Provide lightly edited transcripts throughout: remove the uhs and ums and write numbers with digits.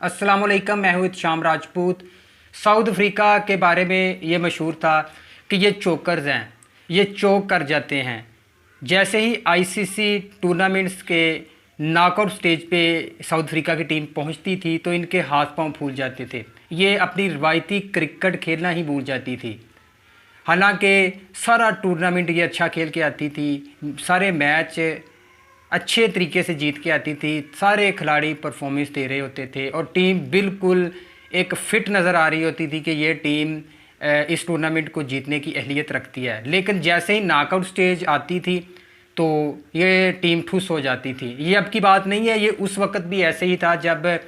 अस्सलाम वालेकुम, मैं हूँ शाम राजपूत। साउथ अफ्रीका के बारे में ये मशहूर था कि ये चोकर्स हैं, ये चोक कर जाते हैं। जैसे ही आईसीसी टूर्नामेंट्स के नॉकआउट स्टेज पे साउथ अफ्रीका की टीम पहुंचती थी तो इनके हाथ पांव फूल जाते थे। ये अपनी रवायती क्रिकेट खेलना ही भूल जाती थी। हालांकि सारा टूर्नामेंट ये अच्छा खेल के आती थी, सारे मैच अच्छे तरीके से जीत के आती थी, सारे खिलाड़ी परफॉर्मेंस दे रहे होते थे और टीम बिल्कुल एक फ़िट नज़र आ रही होती थी कि ये टीम इस टूर्नामेंट को जीतने की अहलियत रखती है। लेकिन जैसे ही नॉकआउट स्टेज आती थी तो ये टीम ठुस हो जाती थी। ये अब की बात नहीं है, ये उस वक़्त भी ऐसे ही था जब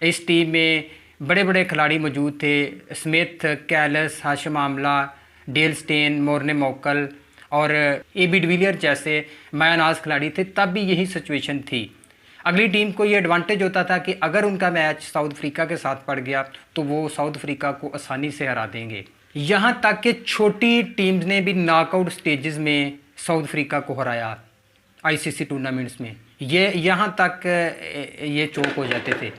इस टीम में बड़े बड़े खिलाड़ी मौजूद थे। Smith, callus, Hashim Amla, Dale Steyn, Morne मोकल और एबी डिविलियर जैसे मायानाज खिलाड़ी थे। तब भी यही सिचुएशन थी। अगली टीम को ये एडवांटेज होता था कि अगर उनका मैच साउथ अफ्रीका के साथ पड़ गया तो वो साउथ अफ्रीका को आसानी से हरा देंगे। यहाँ तक कि छोटी टीम्स ने भी नॉकआउट स्टेजेस में साउथ अफ्रीका को हराया आईसीसी टूर्नामेंट्स में। ये यहाँ तक ये चौक हो जाते थे।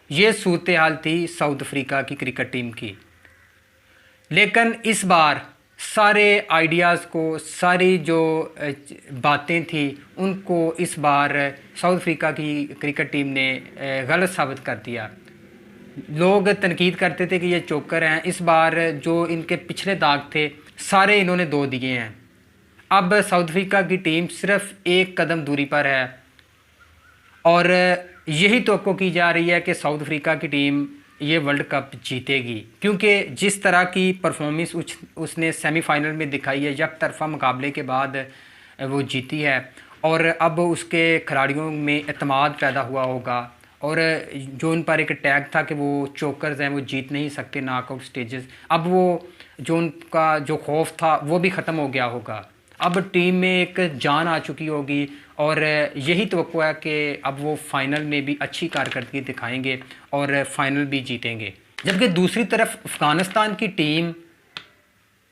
ये सूरत हाल थी साउथ अफ्रीका की क्रिकेट टीम की। लेकिन इस बार सारे आइडियाज़ को, सारी जो बातें थी उनको इस बार साउथ अफ्रीका की क्रिकेट टीम ने गलत साबित कर दिया। लोग तनकीद करते थे कि ये चोकर हैं। इस बार जो इनके पिछले दाग थे सारे इन्होंने धो दिए हैं। अब साउथ अफ्रीका की टीम सिर्फ एक कदम दूरी पर है और यही तवक्को की जा रही है कि साउथ अफ्रीका की टीम ये वर्ल्ड कप जीतेगी, क्योंकि जिस तरह की परफॉर्मेंस उसने सेमीफाइनल में दिखाई है, एक तरफा मुकाबले के बाद वो जीती है और अब उसके खिलाड़ियों में एतमाद पैदा हुआ होगा और जो उन पर एक टैग था कि वो चोकर्स हैं, वो जीत नहीं सकते नॉकआउट स्टेजेस, अब वो जो उनका जो खौफ था वो भी ख़त्म हो गया होगा। अब टीम में एक जान आ चुकी होगी और यही तवक्को है कि अब वो फाइनल में भी अच्छी कारकर्दगी दिखाएंगे और फाइनल भी जीतेंगे। जबकि दूसरी तरफ अफ़गानिस्तान की टीम,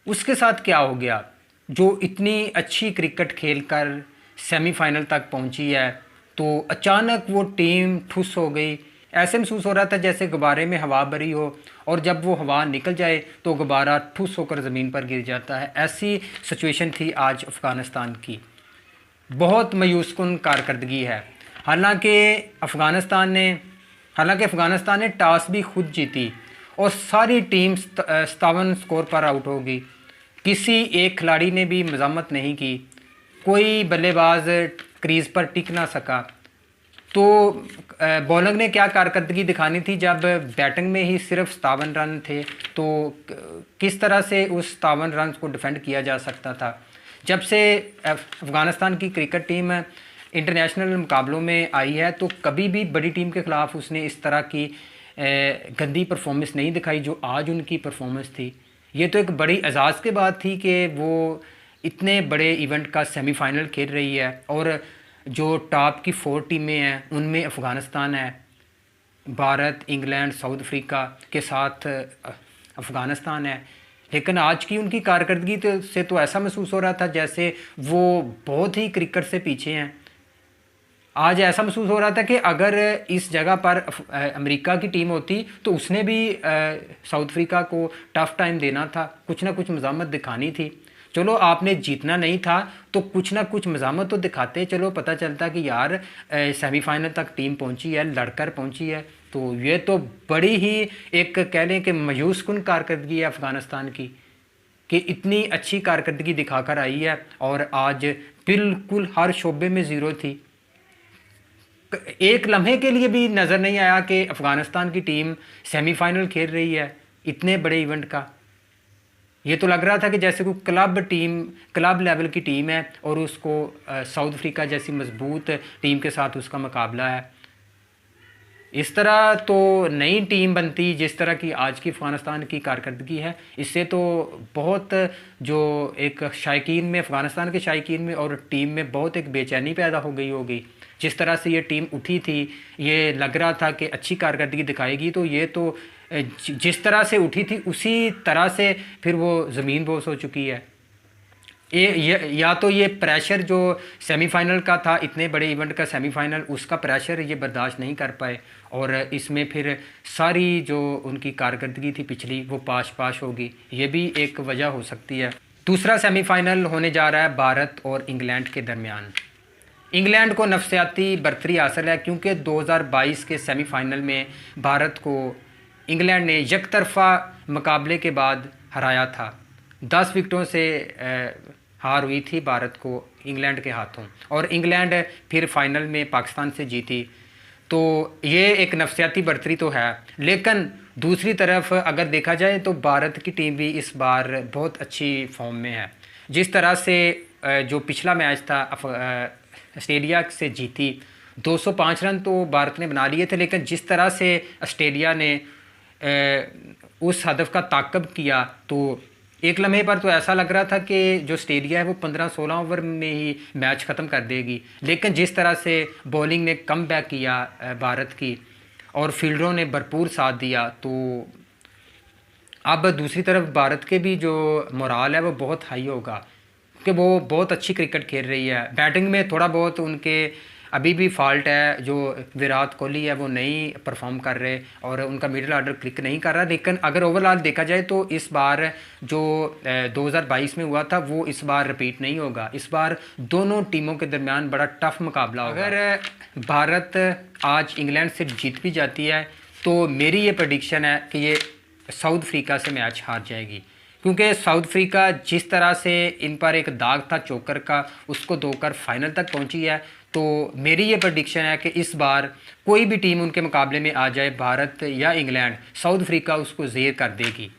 उसके साथ क्या हो गया? जो इतनी अच्छी क्रिकेट खेलकर सेमीफाइनल तक पहुंची है तो अचानक वो टीम ठुस हो गई। ऐसे महसूस हो रहा था जैसे गुब्बारे में हवा भरी हो और जब वो हवा निकल जाए तो गुब्बारा ठुस होकर ज़मीन पर गिर जाता है। ऐसी सिचुएशन थी आज अफ़गानिस्तान की। बहुत मायूसकुन कारकर्दगी है। हालांकि अफ़गानिस्तान ने टॉस भी खुद जीती और सारी टीम 57 स्कोर पर आउट होगी। किसी एक खिलाड़ी ने भी मज़ामत नहीं की, कोई बल्लेबाज क्रीज़ पर टिक ना सका। तो बॉलर ने क्या कारकर्दगी दिखानी थी जब बैटिंग में ही सिर्फ 57 रन थे, तो किस तरह से उस 57 रन को डिफेंड किया जा सकता था। जब से अफ़गानिस्तान की क्रिकेट टीम इंटरनेशनल मुकाबलों में आई है तो कभी भी बड़ी टीम के ख़िलाफ़ उसने इस तरह की गंदी परफॉर्मेंस नहीं दिखाई जो आज उनकी परफॉर्मेंस थी। ये तो एक बड़ी एजाज़ के बाद थी कि वो इतने बड़े इवेंट का सेमीफाइनल खेल रही है और जो टॉप की 4 टीमें हैं उनमें अफ़गानिस्तान है, भारत, इंग्लैंड, साउथ अफ्रीका के साथ अफ़गानिस्तान है। लेकिन आज की उनकी कारकर्दगी से तो ऐसा महसूस हो रहा था जैसे वो बहुत ही क्रिकेट से पीछे हैं। आज ऐसा महसूस हो रहा था कि अगर इस जगह पर अमेरिका की टीम होती तो उसने भी साउथ अफ्रीका को टफ़ टाइम देना था, कुछ ना कुछ मज़ामत दिखानी थी। चलो आपने जीतना नहीं था तो कुछ ना कुछ मज़ामत तो दिखाते, चलो पता चलता कि यार सेमीफाइनल तक टीम पहुंची है, लड़कर पहुंची है। तो ये तो बड़ी ही एक कह लें कि मायूसकुन कारकर्दगी है अफ़गानिस्तान की कि इतनी अच्छी कारकर्दगी दिखाकर आई है और आज बिल्कुल हर शोबे में ज़ीरो थी। एक लम्हे के लिए भी नज़र नहीं आया कि अफ़गानिस्तान की टीम सेमीफाइनल खेल रही है इतने बड़े इवेंट का। ये तो लग रहा था कि जैसे कोई क्लब लेवल की टीम है और उसको साउथ अफ्रीका जैसी मजबूत टीम के साथ उसका मुकाबला है। इस तरह तो नई टीम बनती जिस तरह की आज की अफ़गानिस्तान की कारकर्दगी है। इससे तो बहुत जो एक शायकीन में, अफ़गानिस्तान के शायकीन में और टीम में बहुत एक बेचैनी पैदा हो गई होगी। जिस तरह से ये टीम उठी थी, ये लग रहा था कि अच्छी कारकर्दगी दिखाएगी, तो ये तो जिस तरह से उठी थी उसी तरह से फिर वो ज़मीन बोस हो चुकी है। या तो ये प्रेशर जो सेमीफाइनल का था, इतने बड़े इवेंट का सेमीफाइनल, उसका प्रेशर ये बर्दाश्त नहीं कर पाए और इसमें फिर सारी जो उनकी कारकर्दगी थी पिछली वो पाश होगी, ये भी एक वजह हो सकती है। दूसरा सेमीफाइनल होने जा रहा है भारत और इंग्लैंड के दरमियान। इंग्लैंड को नफसियाती बरतरी हासिल है क्योंकि 2022 के सेमीफाइनल में भारत को इंग्लैंड ने यकतरफा मुकाबले के बाद हराया था। 10 विकेटों से हार हुई थी भारत को इंग्लैंड के हाथों और इंग्लैंड फिर फाइनल में पाकिस्तान से जीती। तो ये एक नफसियाती बरतरी तो है, लेकिन दूसरी तरफ अगर देखा जाए तो भारत की टीम भी इस बार बहुत अच्छी फॉर्म में है। जिस तरह से जो पिछला मैच था ऑस्ट्रेलिया से जीती, 205 रन तो भारत ने बना लिए थे, लेकिन जिस तरह से ऑस्ट्रेलिया ने उस हदफ का ताक़ब किया तो एक लम्हे पर तो ऐसा लग रहा था कि जो ऑस्ट्रेलिया है वो 15-16 ओवर में ही मैच ख़त्म कर देगी, लेकिन जिस तरह से बॉलिंग ने कम बैक किया भारत की और फील्डरों ने भरपूर साथ दिया, तो अब दूसरी तरफ भारत के भी जो मोराल है वो बहुत हाई होगा कि वो बहुत अच्छी क्रिकेट खेल रही है। बैटिंग में थोड़ा बहुत उनके अभी भी फॉल्ट है, जो विराट कोहली है वो नहीं परफॉर्म कर रहे और उनका मिडिल ऑर्डर क्लिक नहीं कर रहा, लेकिन अगर ओवरऑल देखा जाए तो इस बार जो 2022 में हुआ था वो इस बार रिपीट नहीं होगा। इस बार दोनों टीमों के दरमियान बड़ा टफ मुकाबला होगा। अगर भारत आज इंग्लैंड से जीत भी जाती है तो मेरी ये प्रेडिक्शन है कि ये साउथ अफ्रीका से मैच हार जाएगी, क्योंकि साउथ अफ्रीका जिस तरह से इन पर एक दाग था चोकर का, उसको धोकर फाइनल तक पहुंची है। तो मेरी ये प्रेडिक्शन है कि इस बार कोई भी टीम उनके मुकाबले में आ जाए, भारत या इंग्लैंड, साउथ अफ्रीका उसको ज़ेर कर देगी।